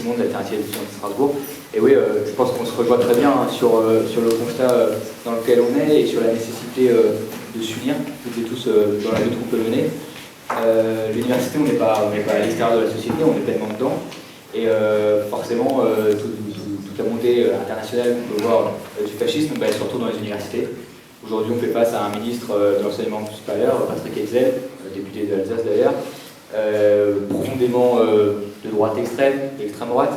Simon de l'Alternative étudiante de Strasbourg. Et oui, je pense qu'on se rejoint très bien hein, sur le constat dans lequel on est et sur la nécessité de s'unir toutes et tous dans la lutte qu'on peut mener. L'université, on n'est pas à l'extérieur de la société, on est pleinement dedans. Et forcément, toute la montée internationale qu'on peut voir du fascisme, elle est surtout dans les universités. Aujourd'hui, on fait face à un ministre de l'enseignement supérieur, Patrick Hetzel, député de l'Alsace d'ailleurs, profondément de droite extrême, d'extrême droite,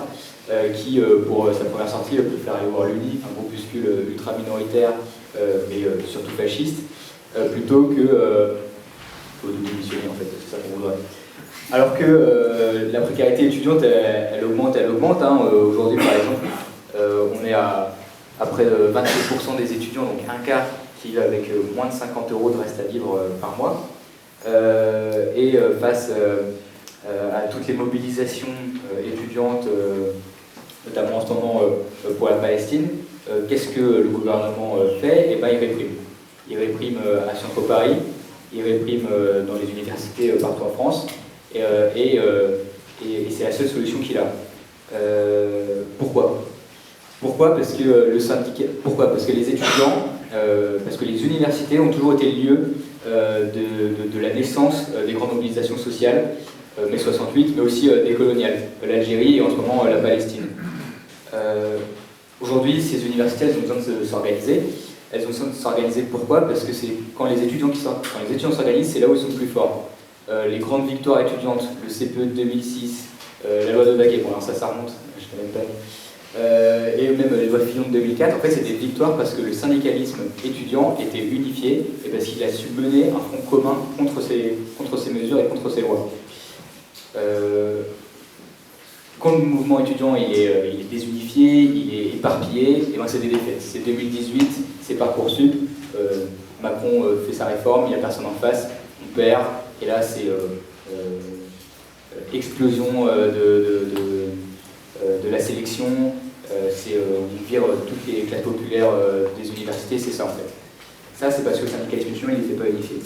qui, pour sa première sortie, peut faire aller voir l'UNI, un groupuscule ultra-minoritaire, mais surtout fasciste, plutôt que... faut démissionner en fait, c'est ça qu'on voudrait. Alors que la précarité étudiante, elle augmente. Hein. Aujourd'hui, par exemple, on est à près de 27% des étudiants, donc un quart, qui vivent avec moins de 50 € de reste à vivre par mois. Et face à toutes les mobilisations étudiantes, notamment en ce moment pour la Palestine, qu'est-ce que le gouvernement fait? Eh bien, il réprime. Il réprime à Sciences Po Paris, il réprime dans les universités partout en France, et c'est la seule solution qu'il a. Pourquoi? Parce que le syndicat, parce que les étudiants, parce que les universités ont toujours été le lieu de la naissance des grandes mobilisations sociales, mai 68, mais aussi des coloniales, l'Algérie et en ce moment la Palestine. Aujourd'hui, ces universités, elles ont besoin de s'organiser. Elles ont besoin de s'organiser pourquoi? Parce que c'est quand les étudiants s'organisent, c'est là où ils sont le plus forts. Les grandes victoires étudiantes, le CPE de 2006, la loi de Baquet, bon alors ça remonte, je ne connais pas. Et même les lois Fillon de 2004, en fait c'est des victoires parce que le syndicalisme étudiant était unifié et parce qu'il a su mener un front commun contre ces mesures et contre ces lois. Quand le mouvement étudiant il est désunifié, il est éparpillé, et ben c'est des défaites. C'est 2018, c'est Parcoursup, Macron fait sa réforme, il n'y a personne en face, on perd, et là c'est explosion de la sélection, on vire toutes les classes populaires des universités, c'est ça en fait. Ça c'est parce que le syndicalisme étudiant il n'était pas unifié.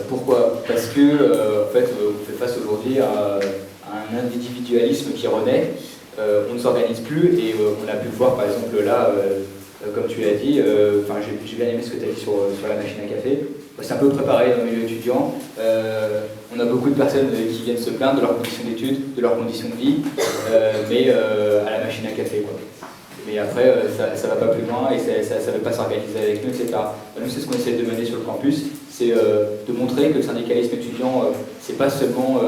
Pourquoi? Parce que en fait, on fait face aujourd'hui à un individualisme qui renaît, on ne s'organise plus et on a pu le voir par exemple là, comme tu l'as dit, j'ai bien aimé ce que tu as dit sur la machine à café. C'est un peu préparé dans le milieu étudiant. On a beaucoup de personnes qui viennent se plaindre de leurs conditions d'études, de leurs conditions de vie, mais à la machine à café, quoi. Mais après, ça ne va pas plus loin et ça ne veut pas s'organiser avec nous, etc. Nous, c'est ce qu'on essaie de mener sur le campus, c'est de montrer que le syndicalisme étudiant, c'est pas seulement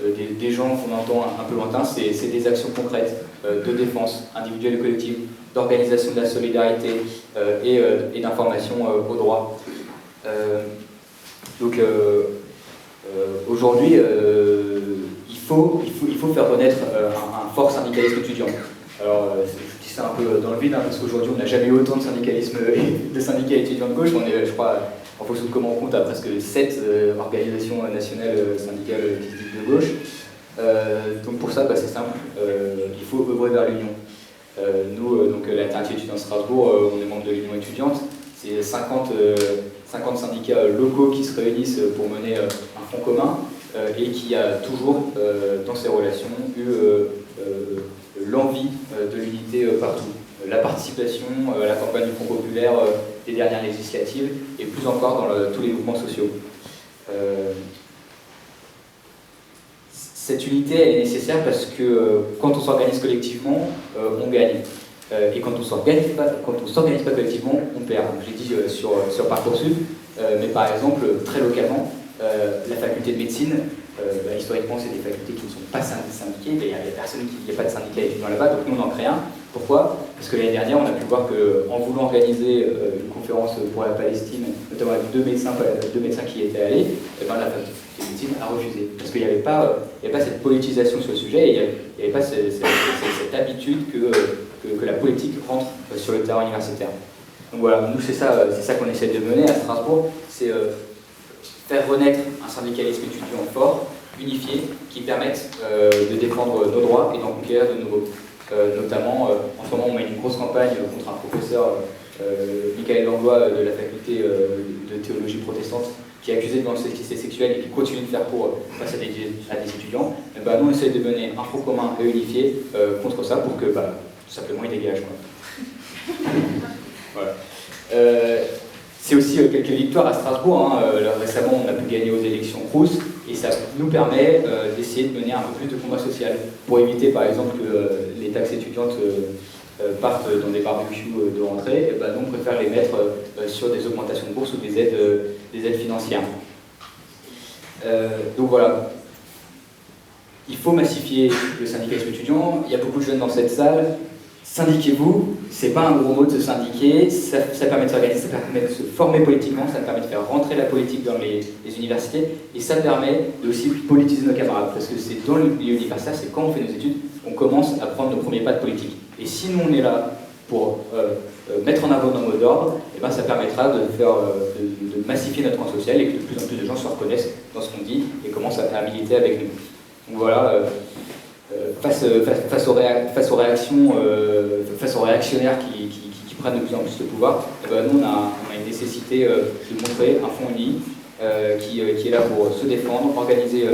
des gens qu'on entend un peu lointains, c'est des actions concrètes de défense individuelle et collective, d'organisation de la solidarité et d'information aux droits. Donc aujourd'hui, il faut faire renaître un fort syndicalisme étudiant. Alors, je dis ça un peu dans le vide, hein, parce qu'aujourd'hui, on n'a jamais eu autant de syndicats étudiants de gauche. On est, je crois, en fonction de comment on compte, à presque 7 organisations nationales syndicales qui se disent de gauche. Donc pour ça, c'est simple, il faut œuvrer vers l'union. Nous, donc l'Alternative étudiante de Strasbourg, on est membre de l'Union étudiante. C'est 50 syndicats locaux qui se réunissent pour mener un front commun et qui a toujours, dans ces relations, eu l'envie de l'unité partout. La participation à la campagne du Front populaire des dernières législatives et plus encore dans tous les mouvements sociaux. Cette unité elle est nécessaire parce que quand on s'organise collectivement, on gagne. Et quand on ne s'organise pas collectivement, on perd. J'ai dit sur Parcoursup, mais par exemple, très localement, la faculté de médecine, historiquement, c'est des facultés qui ne sont pas syndiquées, mais il n'y a pas de syndicat étudiant là-bas, donc nous on en crée un. Pourquoi? Parce que l'année dernière, on a pu voir qu'en voulant organiser une conférence pour la Palestine, notamment avec deux médecins qui y étaient allés, la faculté de médecine a refusé. Parce qu'il n'y avait pas cette politisation sur le sujet, et il n'y avait pas cette habitude que la politique rentre sur le terrain universitaire. Donc voilà, nous c'est ça qu'on essaie de mener à Strasbourg, c'est faire renaître un syndicalisme étudiant fort, unifié, qui permette de défendre nos droits et d'en conquérir de nouveaux. Notamment, en ce moment, on mène une grosse campagne contre un professeur, Michael Langlois, de la faculté de théologie protestante qui est accusé de violence sexuelle et qui continue de faire cours face à des étudiants, et ben, nous on essaie de mener un front commun et unifié contre ça pour que tout simplement ils dégagent. Voilà. C'est aussi quelques victoires à Strasbourg. Récemment, on a pu gagner aux élections Crous et ça nous permet d'essayer de mener un peu plus de combat social pour éviter, par exemple, que les taxes étudiantes partent dans des barbecues de rentrée. Et ben, nous, on préfère les mettre sur des augmentations de bourse ou des aides financières. Donc voilà. Il faut massifier le syndicalisme étudiant. Il y a beaucoup de jeunes dans cette salle. Syndiquez-vous, c'est pas un gros mot de se syndiquer, ça permet de s'organiser, ça permet de se former politiquement, ça permet de faire rentrer la politique dans les universités, et ça permet de aussi politiser nos camarades, parce que c'est dans le milieu universitaire, c'est quand on fait nos études, on commence à prendre nos premiers pas de politique. Et si nous on est là pour mettre en avant nos mots d'ordre, et ben ça permettra de massifier notre camp social et que de plus en plus de gens se reconnaissent dans ce qu'on dit et commencent à militer avec nous. Donc voilà. Face aux réactionnaires qui prennent de plus en plus de pouvoir, et ben nous on a une nécessité de montrer un front uni qui est là pour se défendre, organiser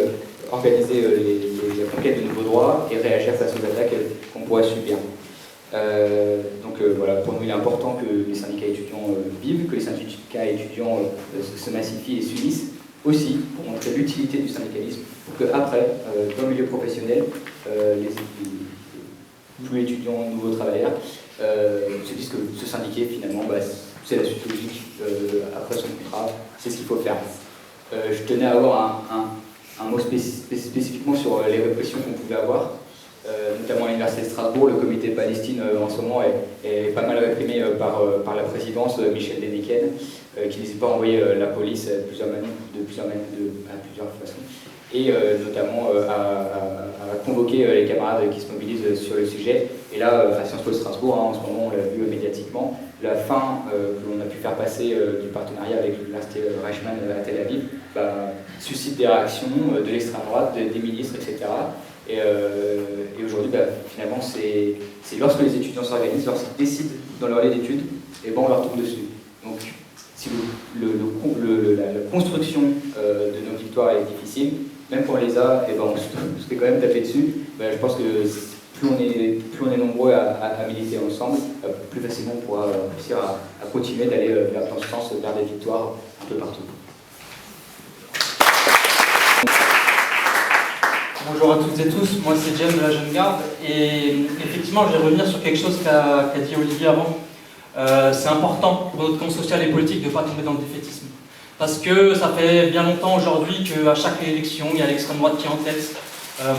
les conquêtes de nouveaux droits et réagir face aux attaques qu'on pourrait subir. Voilà, pour nous il est important que les syndicats étudiants vivent, que les syndicats étudiants se massifient et s'unissent, aussi pour montrer l'utilité du syndicalisme, pour qu'après, dans le milieu professionnel, tous les étudiants, nouveaux travailleurs, se disent que se syndiquer, finalement, c'est la suite logique après son contrat, c'est ce qu'il faut faire. Je tenais à avoir un mot spécifiquement sur les répressions qu'on pouvait avoir, notamment à l'Université de Strasbourg. Le comité Palestine en ce moment est pas mal réprimé par la présidence, Michel Dénéquenne, qui n'hésite pas à envoyer la police de plusieurs façons, et notamment à convoquer les camarades qui se mobilisent sur le sujet. Et là, à Sciences Po de Strasbourg, en ce moment, on l'a vu médiatiquement, la fin que l'on a pu faire passer du partenariat avec l'Université Reichmann à Tel Aviv suscite des réactions de l'extrême droite, des ministres, etc. Et aujourd'hui, finalement, c'est lorsque les étudiants s'organisent, lorsqu'ils décident dans leur année d'études, et on leur tombe dessus. Donc, si la construction de nos victoires est difficile, même quand on les a, on se fait quand même taper dessus. Je pense que plus on est nombreux à militer ensemble, plus facilement on pourra réussir à continuer d'aller dans ce sens, vers des victoires un peu partout. Bonjour à toutes et tous, moi c'est James de la Jeune Garde, et effectivement je vais revenir sur quelque chose qu'a dit Olivier avant. C'est important pour notre camp social et politique de ne pas tomber dans le défaitisme. Parce que ça fait bien longtemps aujourd'hui qu'à chaque élection, il y a l'extrême droite qui est en tête.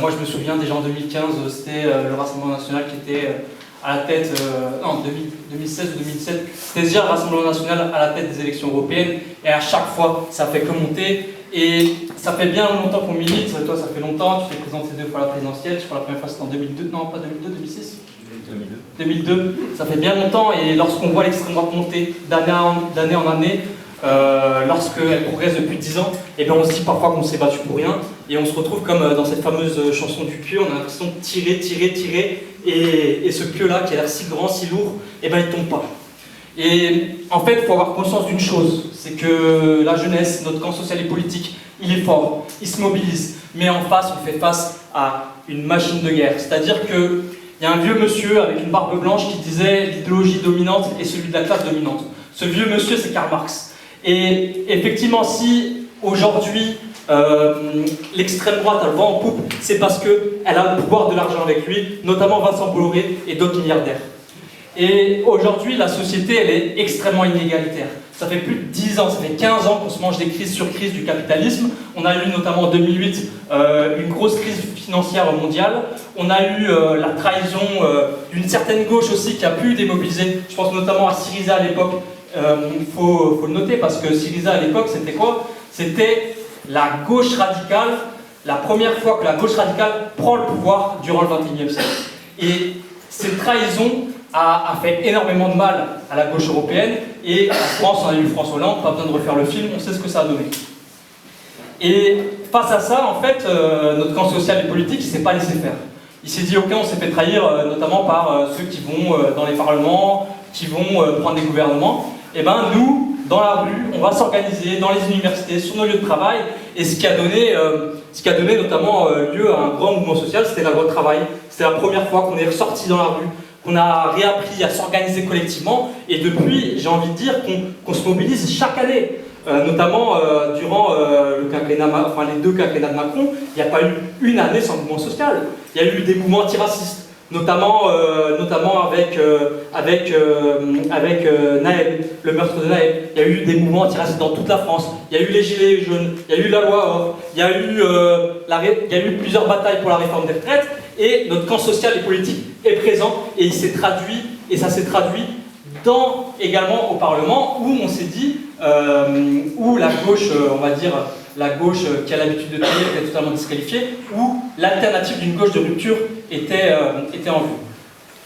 Moi je me souviens déjà en 2015, c'était le Rassemblement National qui était à la tête, en 2016 ou 2017, c'était déjà le Rassemblement National à la tête des élections européennes, et à chaque fois ça fait que monter. Et ça fait bien longtemps qu'on milite, toi ça fait longtemps, tu t'es présenté 2 fois à la présidentielle, je crois la première fois c'était en 2002, non pas 2002, 2006 2002, ça fait bien longtemps, et lorsqu'on voit l'extrême droite monter d'année en année, lorsqu'elle progresse depuis 10 ans, et bien on se dit parfois qu'on s'est battu pour rien, et on se retrouve comme dans cette fameuse chanson du pieu, on a l'impression de tirer, et ce pieu-là qui a l'air si grand, si lourd, et bien il tombe pas. Et en fait, il faut avoir conscience d'une chose, c'est que la jeunesse, notre camp social et politique, il est fort, il se mobilise, mais en face, on fait face à une machine de guerre. C'est-à-dire qu'il y a un vieux monsieur avec une barbe blanche qui disait « l'idéologie dominante est celui de la classe dominante ». Ce vieux monsieur, c'est Karl Marx. Et effectivement, si aujourd'hui, l'extrême droite a le vent en poupe, c'est parce qu'elle a le pouvoir de l'argent avec lui, notamment Vincent Bolloré et d'autres milliardaires. Et aujourd'hui, la société, elle est extrêmement inégalitaire. Ça fait plus de 10 ans, ça fait 15 ans qu'on se mange des crises sur crises du capitalisme. On a eu notamment en 2008 une grosse crise financière mondiale. On a eu la trahison d'une certaine gauche aussi qui a pu démobiliser. Je pense notamment à Syriza à l'époque. Faut le noter parce que Syriza à l'époque, c'était quoi? C'était la gauche radicale, la première fois que la gauche radicale prend le pouvoir durant le XXIe siècle. Et cette trahison a fait énormément de mal à la gauche européenne, et en France, on a eu François Hollande, pas besoin de refaire le film, on sait ce que ça a donné. Et face à ça, en fait, notre camp social et politique, il ne s'est pas laissé faire. Il s'est dit, ok, on s'est fait trahir, notamment par ceux qui vont dans les parlements, qui vont prendre des gouvernements. Et ben nous, dans la rue, on va s'organiser dans les universités, sur nos lieux de travail, et ce qui a donné notamment lieu à un grand mouvement social, c'était la loi travail. C'était la première fois qu'on est ressorti dans la rue, qu'on a réappris à s'organiser collectivement, et depuis, j'ai envie de dire qu'on se mobilise chaque année. Notamment durant les 2 quinquennats de Macron, il n'y a pas eu une année sans mouvement social. Il y a eu des mouvements antiracistes, notamment avec Naël, le meurtre de Naël. Il y a eu des mouvements antiracistes dans toute la France. Il y a eu les Gilets jaunes, il y a eu la loi OR, il y a eu plusieurs batailles pour la réforme des retraites, et notre camp social et politique est présent, et ça s'est traduit également au Parlement, où on s'est dit, où la gauche, on va dire, la gauche qui a l'habitude de tenir était totalement disqualifiée, où l'alternative d'une gauche de rupture était en vue.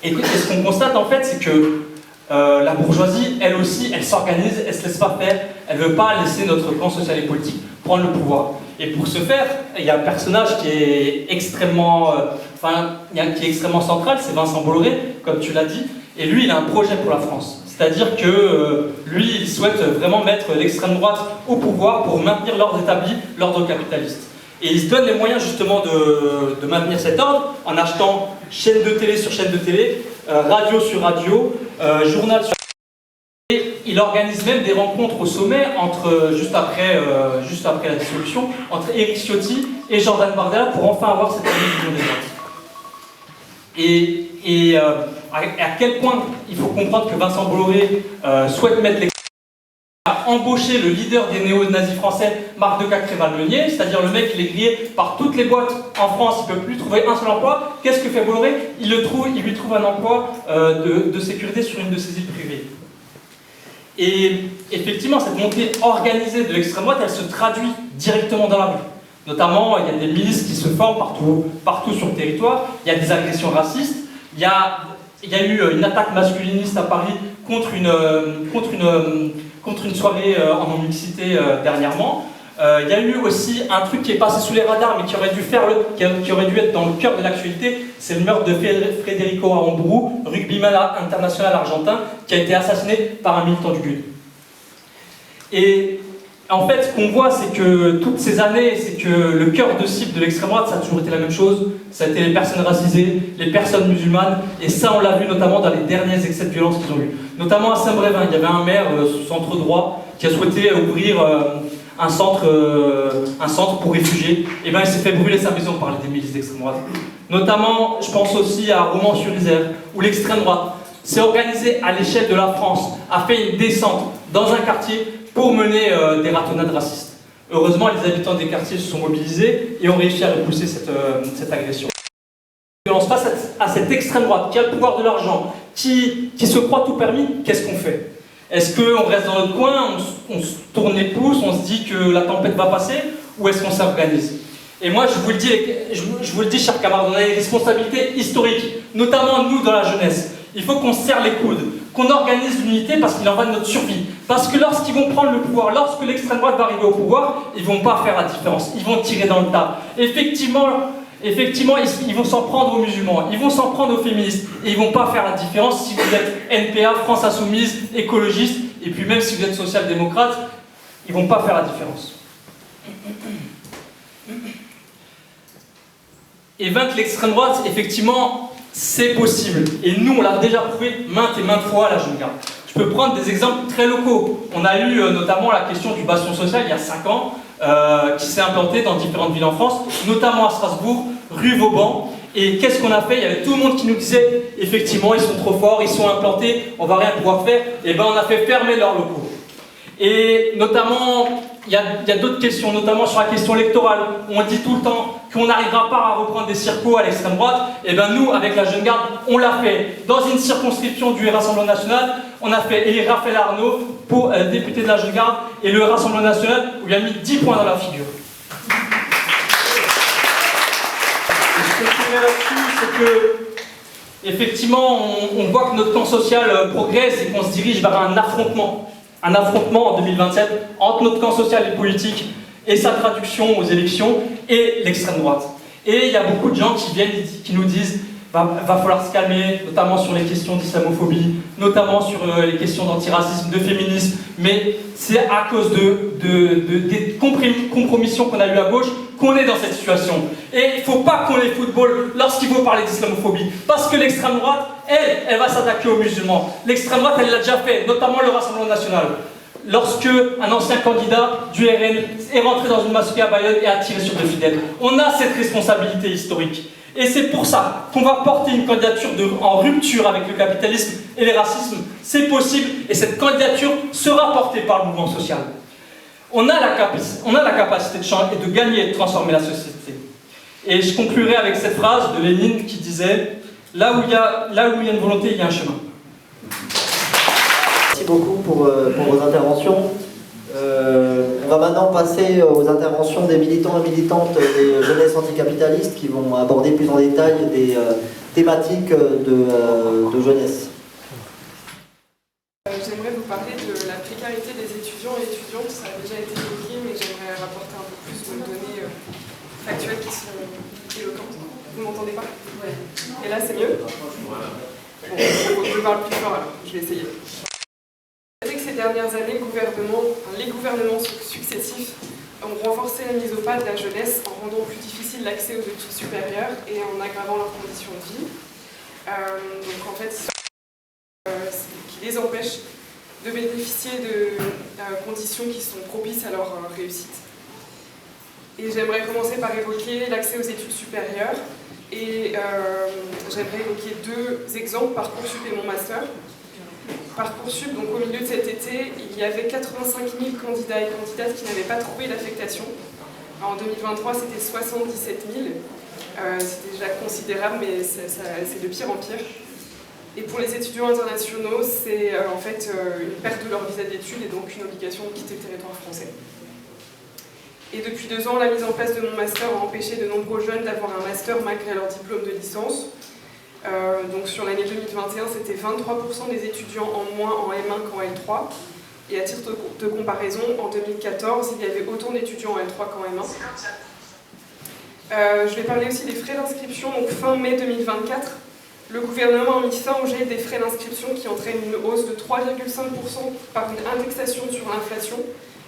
Et ce qu'on constate en fait, c'est que la bourgeoisie, elle aussi, elle s'organise, elle se laisse pas faire, elle veut pas laisser notre camp social et politique prendre le pouvoir. Et pour ce faire, il y a un personnage qui est extrêmement central, c'est Vincent Bolloré, comme tu l'as dit, et lui, il a un projet pour la France. C'est-à-dire que lui, il souhaite vraiment mettre l'extrême droite au pouvoir pour maintenir l'ordre établi, l'ordre capitaliste. Et il se donne les moyens justement de maintenir cet ordre en achetant chaîne de télé sur chaîne de télé, radio sur radio, journal sur... Et il organise même des rencontres au sommet juste après la dissolution, entre Éric Ciotti et Jordan Bardella pour enfin avoir cette vision des droites. Et à quel point il faut comprendre que Vincent Bolloré souhaite mettre à embaucher le leader des néo-nazis français, Marc de Cacréval-Meunier, c'est-à-dire le mec qui est grillé par toutes les boîtes en France, il ne peut plus trouver un seul emploi. Qu'est-ce que fait Bolloré? Il lui trouve un emploi de sécurité sur une de ses îles privées. Et effectivement, cette montée organisée de l'extrême droite, elle se traduit directement dans la rue. Notamment, il y a des milices qui se forment partout sur le territoire, il y a des agressions racistes, il y a eu une attaque masculiniste à Paris contre une soirée en non-mixité dernièrement. Il y a eu aussi un truc qui est passé sous les radars, mais qui aurait dû être dans le cœur de l'actualité, c'est le meurtre de Federico Aramburu, rugbyman international argentin, qui a été assassiné par un militant du GUD. Et en fait, ce qu'on voit, c'est que toutes ces années, c'est que le cœur de cible de l'extrême droite, ça a toujours été la même chose. Ça a été les personnes racisées, les personnes musulmanes, et ça, on l'a vu notamment dans les derniers excès de violence qu'ils ont eu. Notamment à Saint-Brévin, il y avait un maire, centre droit, qui a souhaité ouvrir un centre pour réfugiés. Et bien, il s'est fait brûler sa maison par des milices d'extrême droite. Notamment, je pense aussi à Romans-sur-Isère, où l'extrême droite s'est organisée à l'échelle de la France, a fait une descente dans un quartier pour mener des ratonnades racistes. Heureusement, les habitants des quartiers se sont mobilisés et ont réussi à repousser cette agression. Face à cette extrême droite qui a le pouvoir de l'argent, qui se croit tout permis, qu'est-ce qu'on fait? Est-ce qu'on reste dans notre coin, on se tourne les pouces, on se dit que la tempête va passer, ou est-ce qu'on s'organise? Et moi, je vous le dis, chers camarades, on a une responsabilité historique, notamment nous dans la jeunesse. Il faut qu'on se serre les coudes, qu'on organise l'unité parce qu'il en va de notre survie. Parce que lorsqu'ils vont prendre le pouvoir, lorsque l'extrême droite va arriver au pouvoir, ils ne vont pas faire la différence, ils vont tirer dans le tas. Effectivement, ils vont s'en prendre aux musulmans, ils vont s'en prendre aux féministes, et ils ne vont pas faire la différence si vous êtes NPA, France Insoumise, écologiste, et puis même si vous êtes social-démocrate, ils ne vont pas faire la différence. Et vaincre l'extrême droite, effectivement, c'est possible. Et nous, on l'a déjà prouvé maintes et maintes fois à la Jeune Garde. Je peux prendre des exemples très locaux. On a eu notamment la question du bastion social il y a 5 ans, qui s'est implanté dans différentes villes en France, notamment à Strasbourg, rue Vauban. Et qu'est-ce qu'on a fait? Il y avait tout le monde qui nous disait, effectivement, ils sont trop forts, ils sont implantés, on va rien pouvoir faire. Et bien, on a fait fermer leurs locaux. Et notamment, il y a d'autres questions, notamment sur la question électorale, où on dit tout le temps qu'on n'arrivera pas à reprendre des circos à l'extrême droite. Et bien nous, avec la Jeune Garde, on l'a fait. Dans une circonscription du Rassemblement National, on a fait élire Raphaël Arnaud pour député de la Jeune Garde, et le Rassemblement National, où il a mis 10 points dans la figure. Et ce que je dirais là-dessus, c'est que, effectivement, on voit que notre camp social progresse et qu'on se dirige vers un affrontement en 2027 entre notre camp social et politique et sa traduction aux élections et l'extrême droite. Et il y a beaucoup de gens qui nous disent va falloir se calmer, notamment sur les questions d'islamophobie, notamment sur les questions d'antiracisme, de féminisme, mais c'est à cause des compromissions qu'on a eues à gauche qu'on est dans cette situation. Et il ne faut pas qu'on ait football lorsqu'il faut parler d'islamophobie, parce que l'extrême droite, elle va s'attaquer aux musulmans. L'extrême droite, elle l'a déjà fait, notamment le Rassemblement national. Lorsque un ancien candidat du RN est rentré dans une mosquée à Bayonne et a tiré sur deux fidèles. On a cette responsabilité historique. Et c'est pour ça qu'on va porter une candidature en rupture avec le capitalisme et les racismes. C'est possible et cette candidature sera portée par le mouvement social. On a la capacité de changer et de gagner et de transformer la société. Et je conclurai avec cette phrase de Lénine qui disait « Là où il y a une volonté, il y a un chemin ». Merci beaucoup pour vos interventions. On va maintenant passer aux interventions des militants et militantes des jeunesses anticapitalistes qui vont aborder plus en détail des thématiques de jeunesse. J'aimerais vous parler de la précarité des étudiants et étudiantes. Ça a déjà été évoqué, mais j'aimerais rapporter un peu plus de données factuelles qui sont éloquentes. Vous m'entendez pas? Ouais. Et là, c'est mieux? Bon, je parle plus fort alors, je vais essayer. Ces dernières années, les gouvernements successifs ont renforcé la mise au pas de la jeunesse en rendant plus difficile l'accès aux études supérieures et en aggravant leurs conditions de vie. Donc en fait, qui les empêche de bénéficier de conditions qui sont propices à leur réussite. Et j'aimerais commencer par évoquer l'accès aux études supérieures et j'aimerais évoquer deux exemples, Parcoursup et mon master. Parcoursup, donc au milieu de cet été, il y avait 85 000 candidats et candidates qui n'avaient pas trouvé d'affectation. En 2023, c'était 77 000. C'est déjà considérable, mais c'est de pire en pire. Et pour les étudiants internationaux, c'est en fait une perte de leur visa d'études et donc une obligation de quitter le territoire français. Et depuis 2 ans, la mise en place de mon master a empêché de nombreux jeunes d'avoir un master malgré leur diplôme de licence. Donc sur l'année 2021, c'était 23% des étudiants en moins en M1 qu'en L3. Et à titre de comparaison, en 2014, il y avait autant d'étudiants en L3 qu'en M1. Je vais parler aussi des frais d'inscription. Donc fin mai 2024, le gouvernement a mis fin au gel des frais d'inscription qui entraîne une hausse de 3,5% par une indexation sur l'inflation.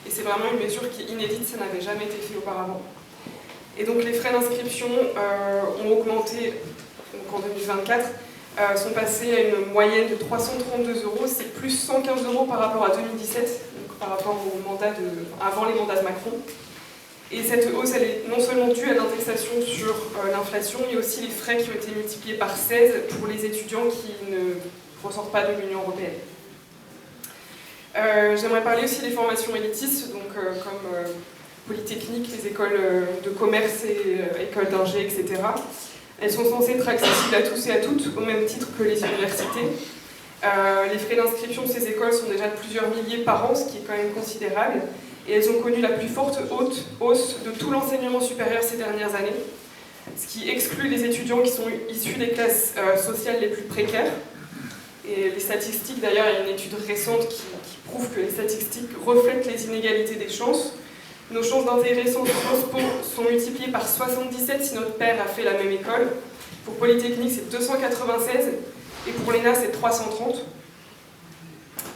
Et c'est vraiment une mesure qui est inédite, ça n'avait jamais été fait auparavant. Et donc les frais d'inscription ont augmenté. Donc en 2024, sont passés à une moyenne de 332 €, c'est plus 115 € par rapport à 2017, donc par rapport au mandat avant les mandats de Macron. Et cette hausse, elle est non seulement due à l'indexation sur l'inflation, mais aussi les frais qui ont été multipliés par 16 pour les étudiants qui ne ressortent pas de l'Union européenne. J'aimerais parler aussi des formations élitistes, donc comme Polytechnique, les écoles de commerce et écoles d'ingé, etc. Elles sont censées être accessibles à tous et à toutes, au même titre que les universités. Les frais d'inscription de ces écoles sont déjà de plusieurs milliers par an, ce qui est quand même considérable. Et elles ont connu la plus forte hausse de tout l'enseignement supérieur ces dernières années, ce qui exclut les étudiants qui sont issus des classes sociales les plus précaires. Et les statistiques, d'ailleurs, il y a une étude récente qui prouve que les statistiques reflètent les inégalités des chances. Nos chances d'intégrer Sciences Po sont multipliées par 77 si notre père a fait la même école. Pour Polytechnique, c'est 296 et pour l'ENA, c'est 330.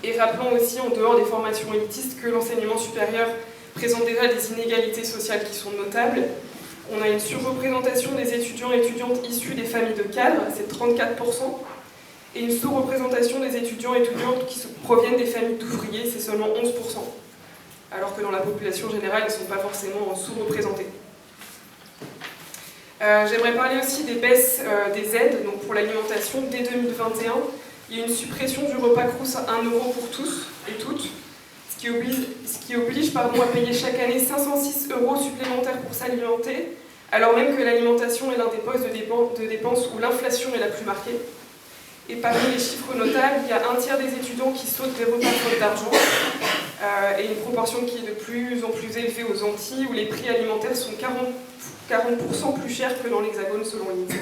Et rappelons aussi, en dehors des formations élitistes, que l'enseignement supérieur présente déjà des inégalités sociales qui sont notables. On a une surreprésentation des étudiants et étudiantes issus des familles de cadres, c'est 34%, et une sous-représentation des étudiants et étudiantes qui proviennent des familles d'ouvriers, c'est seulement 11%. Alors que dans la population générale, ils ne sont pas forcément sous-représentés. J'aimerais parler aussi des baisses des aides. Donc pour l'alimentation, dès 2021, il y a une suppression du repas Crous à 1 € pour tous et toutes, ce qui oblige à payer chaque année 506 € supplémentaires pour s'alimenter, alors même que l'alimentation est l'un des postes de dépenses où l'inflation est la plus marquée. Et parmi les chiffres notables, il y a un tiers des étudiants qui sautent des repas faute d'argent, et une proportion qui est de plus en plus élevée aux Antilles, où les prix alimentaires sont 40% plus chers que dans l'Hexagone selon l'INSEE.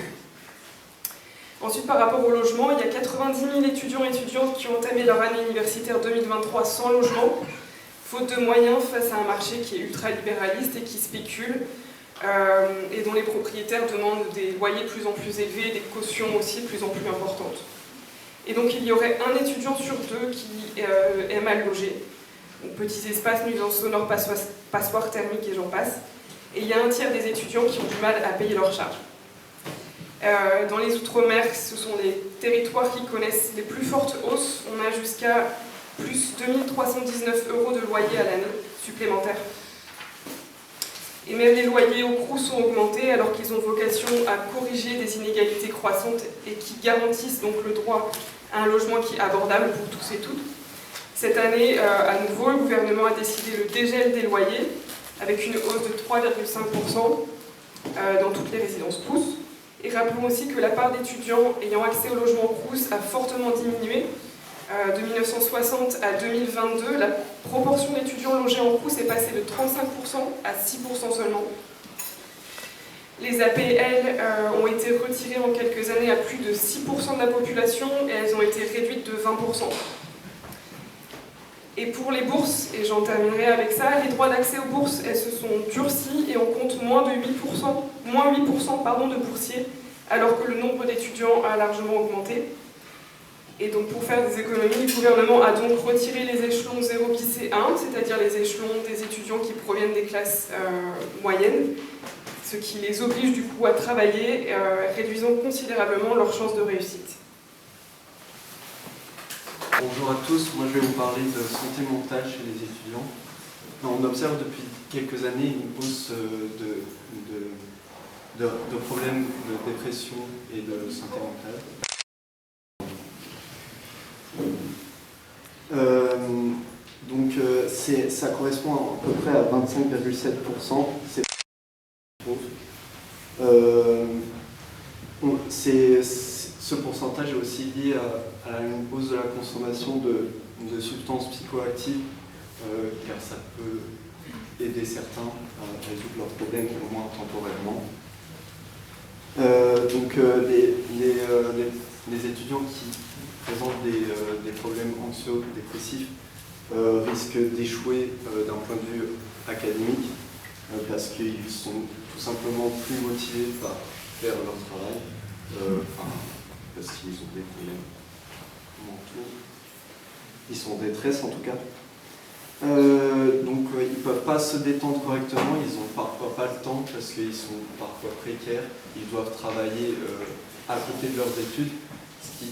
Ensuite, par rapport au logement, il y a 90 000 étudiants et étudiantes qui ont entamé leur année universitaire 2023 sans logement, faute de moyens face à un marché qui est ultra-libéraliste et qui spécule. et dont les propriétaires demandent des loyers de plus en plus élevés, des cautions aussi de plus en plus importantes. Et donc il y aurait un étudiant sur deux qui est mal logé. Donc, petits espaces, nuisances sonores, passoires thermiques et j'en passe. Et il y a un tiers des étudiants qui ont du mal à payer leurs charges. Dans les Outre-mer, ce sont les territoires qui connaissent les plus fortes hausses. On a jusqu'à plus 2319 € de loyer à l'année supplémentaire. Et même les loyers au Crous ont augmenté alors qu'ils ont vocation à corriger des inégalités croissantes et qui garantissent donc le droit à un logement qui est abordable pour tous et toutes. Cette année, à nouveau, le gouvernement a décidé le dégel des loyers avec une hausse de 3,5% dans toutes les résidences Crous. Et rappelons aussi que la part d'étudiants ayant accès au logement Crous a fortement diminué. De 1960 à 2022, la proportion d'étudiants logés en Crous est passée de 35% à 6% seulement. Les APL ont été retirées en quelques années à plus de 6% de la population et elles ont été réduites de 20%. Et pour les bourses, et j'en terminerai avec ça, les droits d'accès aux bourses, elles se sont durcies et on compte moins 8% de boursiers, alors que le nombre d'étudiants a largement augmenté. Et donc pour faire des économies, le gouvernement a donc retiré les échelons 0 bis et 1, c'est-à-dire les échelons des étudiants qui proviennent des classes moyennes, ce qui les oblige du coup à travailler, réduisant considérablement leurs chances de réussite. Bonjour à tous, moi je vais vous parler de santé mentale chez les étudiants. On observe depuis quelques années une hausse de problèmes de dépression et de santé mentale. Ça correspond à peu près à 25,7%. Ce pourcentage est aussi lié à une hausse de la consommation de substances psychoactives, car ça peut aider certains à résoudre leurs problèmes, au moins temporairement. Les étudiants qui présentent des problèmes anxieux, dépressifs, risquent d'échouer d'un point de vue académique, parce qu'ils sont tout simplement plus motivés par faire leur travail, parce qu'ils ont des problèmes mentaux. Ils sont en détresse en tout cas. Ils ne peuvent pas se détendre correctement, ils n'ont parfois pas le temps parce qu'ils sont parfois précaires, ils doivent travailler à côté de leurs études, ce qui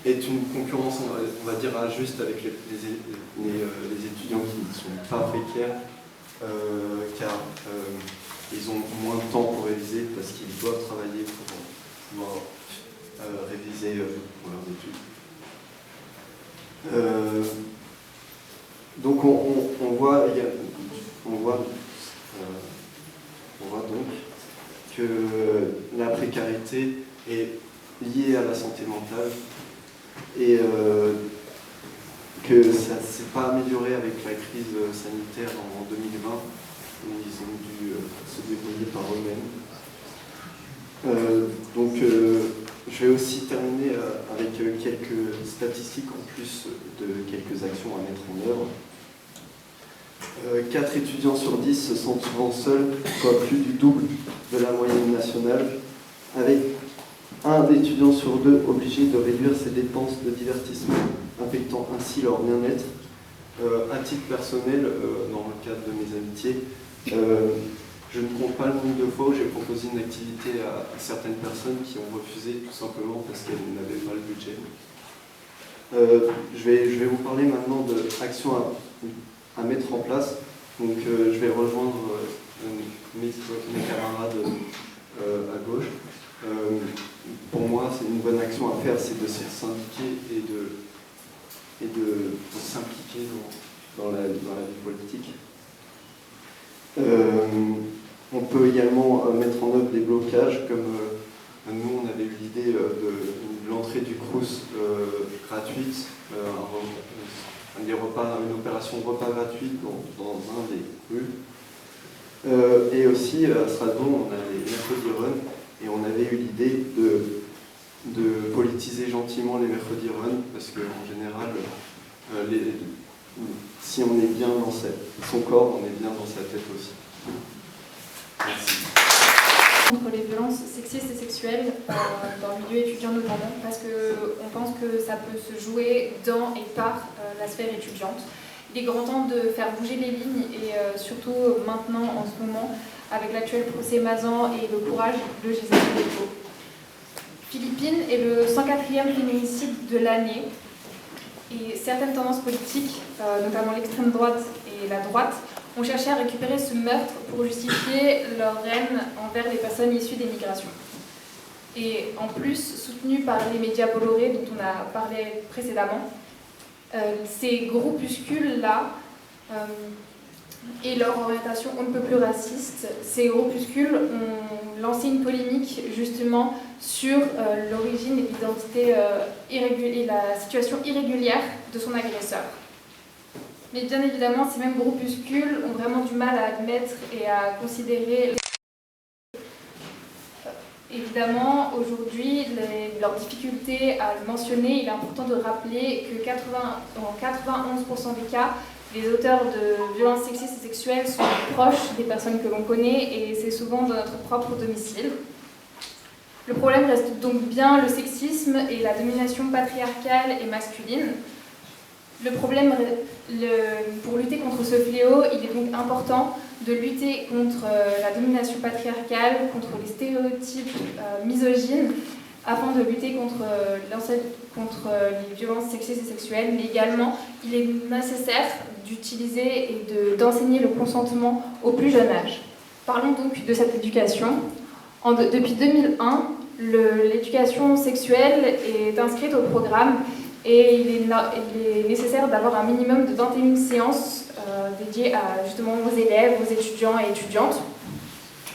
est une concurrence, on va dire, injuste avec les étudiants qui ne sont pas précaires, car ils ont moins de temps pour réviser parce qu'ils doivent travailler pour pouvoir réviser pour leurs études. Donc on voit donc que la précarité est liée à la santé mentale et que ça ne s'est pas amélioré avec la crise sanitaire en 2020 où ils ont dû se débrouiller par eux-mêmes. Je vais aussi terminer avec quelques statistiques en plus de quelques actions à mettre en œuvre. 4 étudiants sur 10 se sentent souvent seuls, soit plus du double de la moyenne nationale, avec un étudiant sur 2 obligé de réduire ses dépenses de divertissement, affectant ainsi leur bien-être. À titre personnel, dans le cadre de mes amitiés, je ne compte pas le nombre de fois où j'ai proposé une activité à certaines personnes qui ont refusé tout simplement parce qu'elles n'avaient pas le budget. Je vais vous parler maintenant d'actions à mettre en place. Donc je vais rejoindre mes camarades à gauche. Pour moi, c'est une bonne action à faire, c'est de se syndiquer et de s'impliquer dans la vie politique. On peut également mettre en œuvre des blocages, comme nous on avait eu l'idée de l'entrée du Crous gratuite, une opération repas gratuite dans un des rues. Et aussi à Strasbourg on a les mercredis run et on avait eu l'idée de politiser gentiment les mercredis run parce qu'en général si on est bien dans son corps, on est bien dans sa tête aussi. Merci. Contre les violences sexistes et sexuelles, dans le milieu étudiant notamment, parce qu'on pense que ça peut se jouer dans et par la sphère étudiante. Il est grand temps de faire bouger les lignes et surtout maintenant, en ce moment, avec l'actuel procès Mazan et le courage de Gisèle Pelicot. Philippines est le 104e féminicide de l'année et certaines tendances politiques, notamment l'extrême droite et la droite, ont cherché à récupérer ce meurtre pour justifier leur haine envers les personnes issues des migrations. Et en plus, soutenus par les médias Bolloré dont on a parlé précédemment, ces groupuscules-là et leur orientation on ne peut plus raciste, ces groupuscules ont lancé une polémique justement sur l'origine et l'identité et la situation irrégulière de son agresseur. Mais bien évidemment, ces mêmes groupuscules ont vraiment du mal à admettre et à considérer. Évidemment, aujourd'hui, leurs difficultés à le mentionner, il est important de rappeler que en 91% des cas, les auteurs de violences sexistes et sexuelles sont proches des personnes que l'on connaît et c'est souvent dans notre propre domicile. Le problème reste donc bien le sexisme et la domination patriarcale et masculine. Le problème, pour lutter contre ce fléau, il est donc important de lutter contre la domination patriarcale, contre les stéréotypes misogynes, afin de lutter contre les violences sexistes et sexuelles, mais également il est nécessaire d'utiliser et d'enseigner le consentement au plus jeune âge. Parlons donc de cette éducation. Depuis 2001, l'éducation sexuelle est inscrite au programme et il est nécessaire d'avoir un minimum de 21 séances dédiées justement aux élèves, aux étudiants et étudiantes.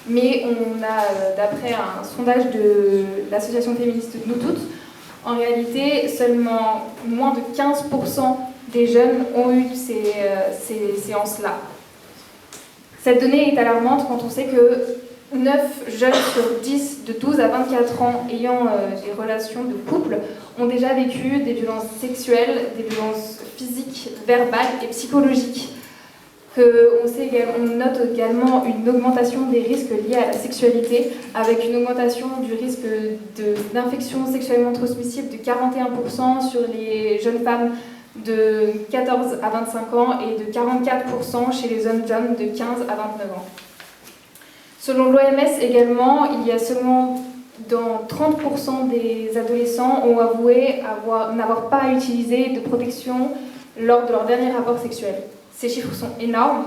Mais on a, d'après un sondage de l'association féministe Nous Toutes, en réalité, seulement moins de 15% des jeunes ont eu ces séances-là. Cette donnée est alarmante quand on sait que 9 jeunes sur 10 de 12 à 24 ans ayant des relations de couple ont déjà vécu des violences sexuelles, des violences physiques, verbales et psychologiques. On note également une augmentation des risques liés à la sexualité, avec une augmentation du risque d'infection sexuellement transmissible de 41% sur les jeunes femmes de 14 à 25 ans et de 44% chez les jeunes hommes de 15 à 29 ans. Selon l'OMS également, il y a seulement dans 30% des adolescents ont avoué n'avoir pas utilisé de protection lors de leur dernier rapport sexuel. Ces chiffres sont énormes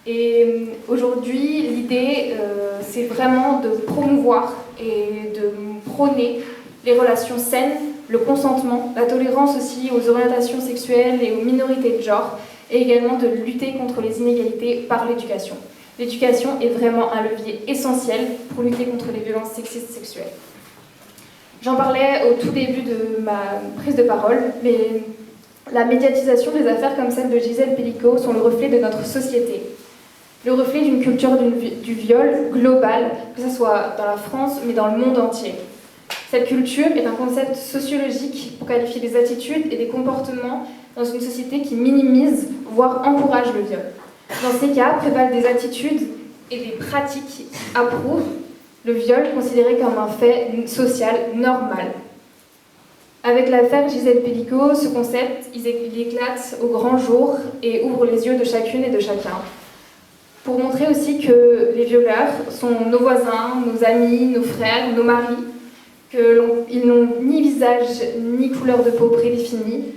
et aujourd'hui l'idée c'est vraiment de promouvoir et de prôner les relations saines, le consentement, la tolérance aussi aux orientations sexuelles et aux minorités de genre et également de lutter contre les inégalités par l'éducation. L'éducation est vraiment un levier essentiel pour lutter contre les violences sexistes sexuelles. J'en parlais au tout début de ma prise de parole, mais la médiatisation des affaires comme celle de Gisèle Pelicot sont le reflet de notre société, le reflet d'une culture du viol globale, que ce soit dans la France mais dans le monde entier. Cette culture est un concept sociologique pour qualifier des attitudes et des comportements dans une société qui minimise, voire encourage le viol. Dans ces cas, prévalent des attitudes et des pratiques qui approuvent le viol considéré comme un fait social normal. Avec l'affaire Gisèle Pelicot, ce concept, il éclate au grand jour et ouvre les yeux de chacune et de chacun. Pour montrer aussi que les violeurs sont nos voisins, nos amis, nos frères, nos maris, qu'ils n'ont ni visage ni couleur de peau prédéfinie,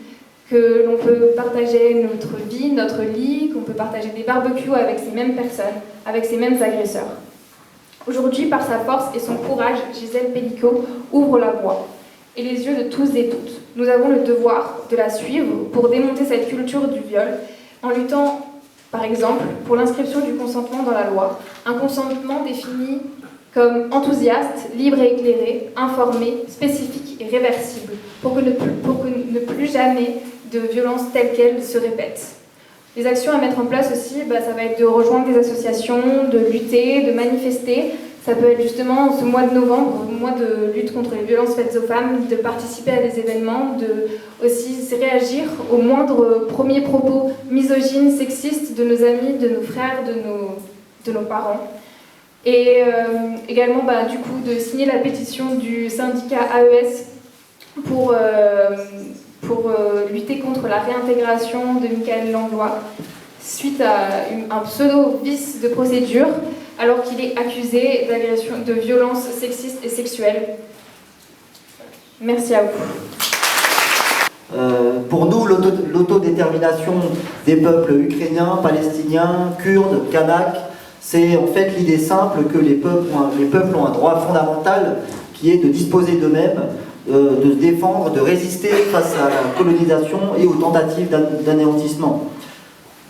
que l'on peut partager notre vie, notre lit, qu'on peut partager des barbecues avec ces mêmes personnes, avec ces mêmes agresseurs. Aujourd'hui, par sa force et son courage, Gisèle Pelicot ouvre la voie et les yeux de tous et toutes. Nous avons le devoir de la suivre pour démonter cette culture du viol en luttant, par exemple, pour l'inscription du consentement dans la loi. Un consentement défini comme enthousiaste, libre et éclairé, informé, spécifique et réversible, pour que ne plus jamais de violences telles quelles se répètent. Les actions à mettre en place aussi, ça va être de rejoindre des associations, de lutter, de manifester, Ça peut être justement ce mois de novembre, mois de lutte contre les violences faites aux femmes, de participer à des événements, de aussi réagir aux moindres premiers propos misogynes, sexistes de nos amis, de nos frères, de nos parents. Et également du coup de signer la pétition du syndicat AES pour lutter contre la réintégration de Michael Langlois suite à un pseudo-vice de procédure alors qu'il est accusé d'agression, de violences sexistes et sexuelles. Merci à vous. Pour nous, l'autodétermination des peuples ukrainiens, palestiniens, kurdes, kanaks, c'est en fait l'idée simple que les peuples ont un droit fondamental qui est de disposer d'eux-mêmes, de se défendre, de résister face à la colonisation et aux tentatives d'anéantissement.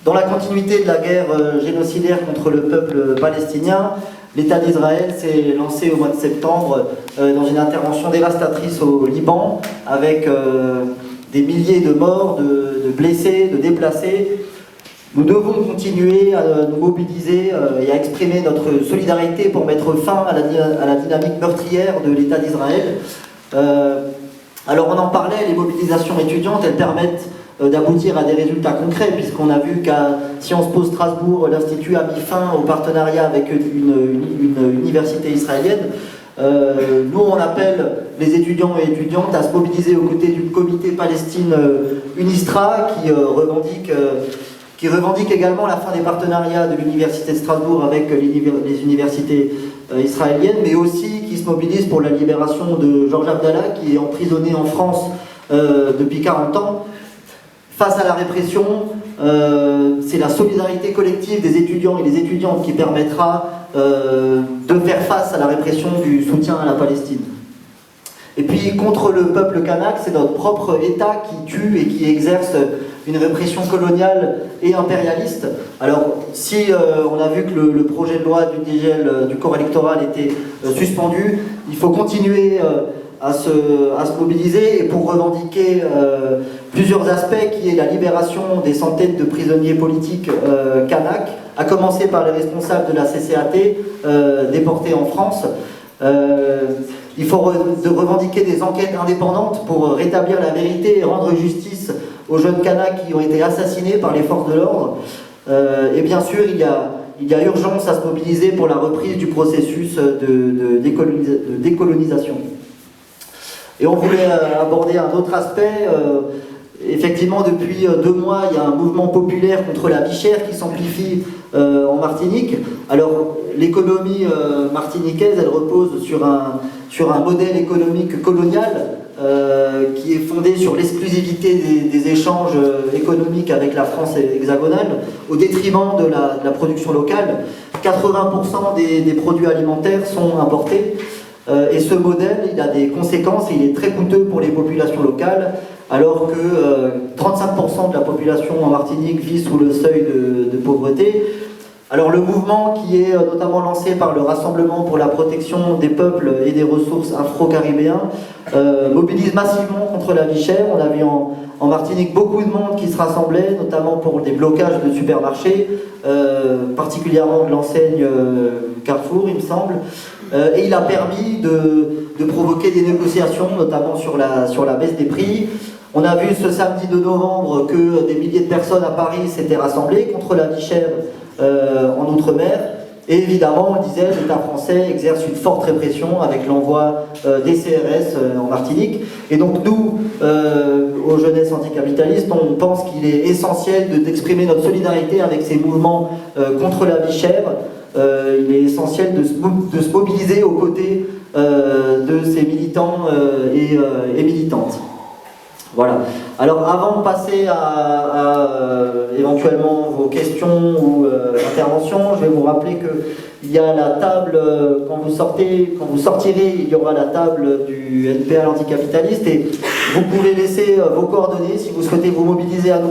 Dans la continuité de la guerre génocidaire contre le peuple palestinien, l'État d'Israël s'est lancé au mois de septembre dans une intervention dévastatrice au Liban avec des milliers de morts, de blessés, de déplacés. Nous devons continuer à nous mobiliser et à exprimer notre solidarité pour mettre fin à la dynamique meurtrière de l'État d'Israël. Alors on en parlait, les mobilisations étudiantes, elles permettent d'aboutir à des résultats concrets, puisqu'on a vu qu'à Sciences Po Strasbourg, l'Institut a mis fin au partenariat avec une université israélienne. Nous, on appelle les étudiants et étudiantes à se mobiliser aux côtés du comité Palestine Unistra, qui revendique également la fin des partenariats de l'Université de Strasbourg avec les universités israéliennes, mais aussi qui se mobilise pour la libération de Georges Abdallah, qui est emprisonné en France depuis 40 ans. Face à la répression, c'est la solidarité collective des étudiants et des étudiantes qui permettra de faire face à la répression du soutien à la Palestine. Et puis contre le peuple kanak, c'est notre propre État qui tue et qui exerce une répression coloniale et impérialiste. Alors si on a vu que le projet de loi du dégel du corps électoral était suspendu, il faut continuer à se mobiliser et pour revendiquer plusieurs aspects qui est la libération des centaines de prisonniers politiques kanaks, à commencer par les responsables de la CCAT déportés en France. Il faut revendiquer des enquêtes indépendantes pour rétablir la vérité et rendre justice aux jeunes kanaks qui ont été assassinés par les forces de l'ordre. Et bien sûr, il y a urgence à se mobiliser pour la reprise du processus de décolonisation. Et on voulait aborder un autre aspect. Effectivement, depuis 2 mois, il y a un mouvement populaire contre la vie chère qui s'amplifie en Martinique. Alors, l'économie martiniquaise, elle repose sur un modèle économique colonial qui est fondé sur l'exclusivité des échanges économiques avec la France hexagonale, au détriment de la production locale. 80% des produits alimentaires sont importés. Et ce modèle, il a des conséquences et il est très coûteux pour les populations locales, alors que 35% de la population en Martinique vit sous le seuil de pauvreté. Alors le mouvement qui est notamment lancé par le Rassemblement pour la protection des peuples et des ressources afro-caribéens mobilise massivement contre la vie chère. On a vu en Martinique beaucoup de monde qui se rassemblait, notamment pour des blocages de supermarchés, particulièrement de l'enseigne Carrefour, il me semble. Et il a permis de provoquer des négociations, notamment sur la baisse des prix. On a vu ce samedi 2 novembre que des milliers de personnes à Paris s'étaient rassemblées contre la vie chère en Outre-mer. Et évidemment, on disait, l'État français exerce une forte répression avec l'envoi des CRS en Martinique. Et donc nous, aux jeunesses anticapitalistes, on pense qu'il est essentiel d'exprimer notre solidarité avec ces mouvements contre la vie chère. Il est essentiel de se mobiliser aux côtés de ces militants et militantes. Voilà. Alors avant de passer à éventuellement vos questions ou interventions, je vais vous rappeler qu'il y a la table, quand vous sortirez, il y aura la table du NPA l'anticapitaliste et vous pouvez laisser vos coordonnées si vous souhaitez vous mobiliser à nous.